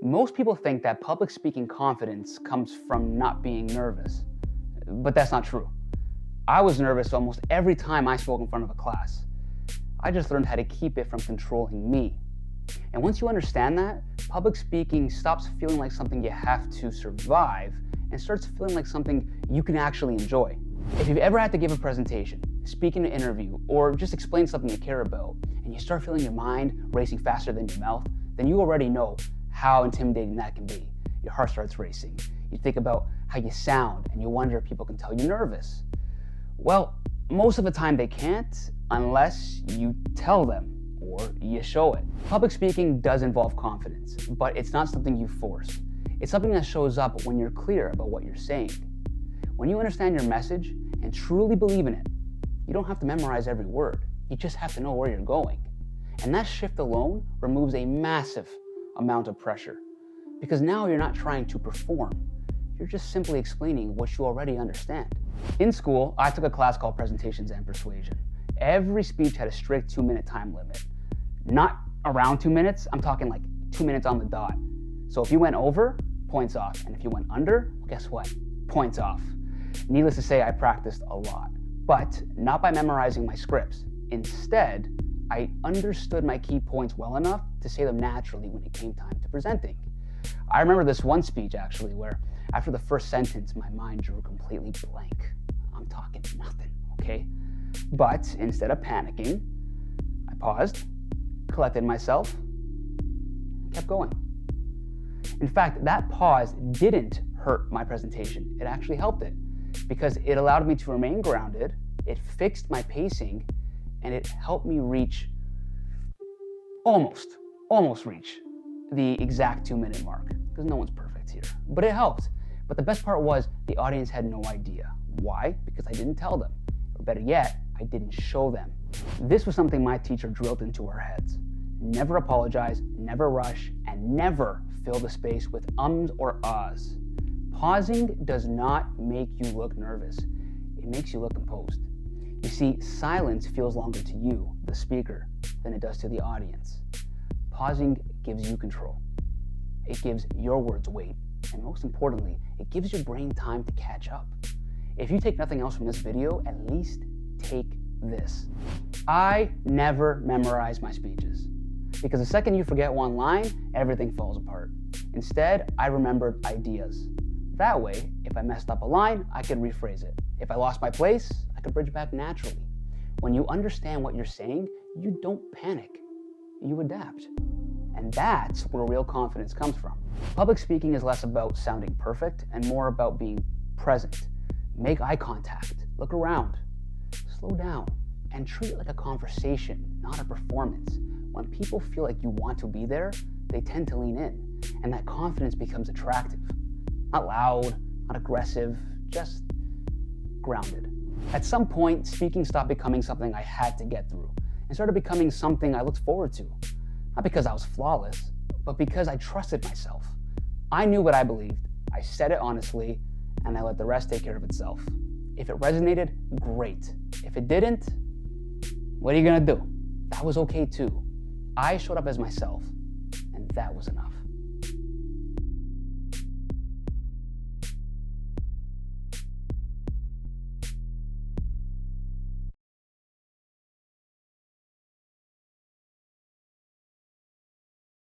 Most people think that public speaking confidence comes from not being nervous, but that's not true. I was nervous almost every time I spoke in front of a class. I just learned how to keep it from controlling me. And once you understand that, public speaking stops feeling like something you have to survive and starts feeling like something you can actually enjoy. If you've ever had to give a presentation, speak in an interview, or just explain something you care about, and you start feeling your mind racing faster than your mouth, then you already know how intimidating that can be. Your heart starts racing. You think about how you sound, and you wonder if people can tell you're nervous. Well, most of the time they can't, unless you tell them or you show it. Public speaking does involve confidence, but it's not something you force. It's something that shows up when you're clear about what you're saying. When you understand your message and truly believe in it, you don't have to memorize every word. You just have to know where you're going. And that shift alone removes a massive amount of pressure, because now you're not trying to perform. You're just simply explaining what you already understand. In school, I took a class called Presentations Persuasion. Every speech had a strict 2-minute time limit. Not around 2 minutes, I'm talking like 2 minutes on the dot. So if you went over, points off. And if you went under, well, guess what? Points off. Needless to say, I practiced a lot, but not by memorizing my scripts. Instead, I understood my key points well enough to say them naturally when it came time to presenting. I remember this one speech actually where after the first sentence, my mind drew completely blank. I'm talking nothing, okay? But instead of panicking, I paused, collected myself, and kept going. In fact, that pause didn't hurt my presentation. It actually helped it because it allowed me to remain grounded, it fixed my pacing, and it helped me reach, almost reach the exact 2-minute mark, because no one's perfect here, but it helped. But the best part was the audience had no idea. Why? Because I didn't tell them, or better yet, I didn't show them. This was something my teacher drilled into our heads. Never apologize, never rush, and never fill the space with ums or ahs. Pausing does not make you look nervous. It makes you look composed. You see, silence feels longer to you, the speaker, than it does to the audience. Pausing gives you control. It gives your words weight. And most importantly, it gives your brain time to catch up. If you take nothing else from this video, at least take this. I never memorize my speeches, because the second you forget one line, everything falls apart. Instead, I remembered ideas. That way, if I messed up a line, I could rephrase it. If I lost my place, I could bridge back naturally. When you understand what you're saying, you don't panic. You adapt. And that's where real confidence comes from. Public speaking is less about sounding perfect and more about being present. Make eye contact, look around, slow down, and treat it like a conversation, not a performance. When people feel like you want to be there, they tend to lean in, and that confidence becomes attractive. Not loud, not aggressive, just grounded. At some point, speaking stopped becoming something I had to get through and started becoming something I looked forward to. Not because I was flawless, but because I trusted myself. I knew what I believed, I said it honestly, and I let the rest take care of itself. If it resonated, great. If it didn't, what are you gonna do? That was okay too. I showed up as myself, and that was enough.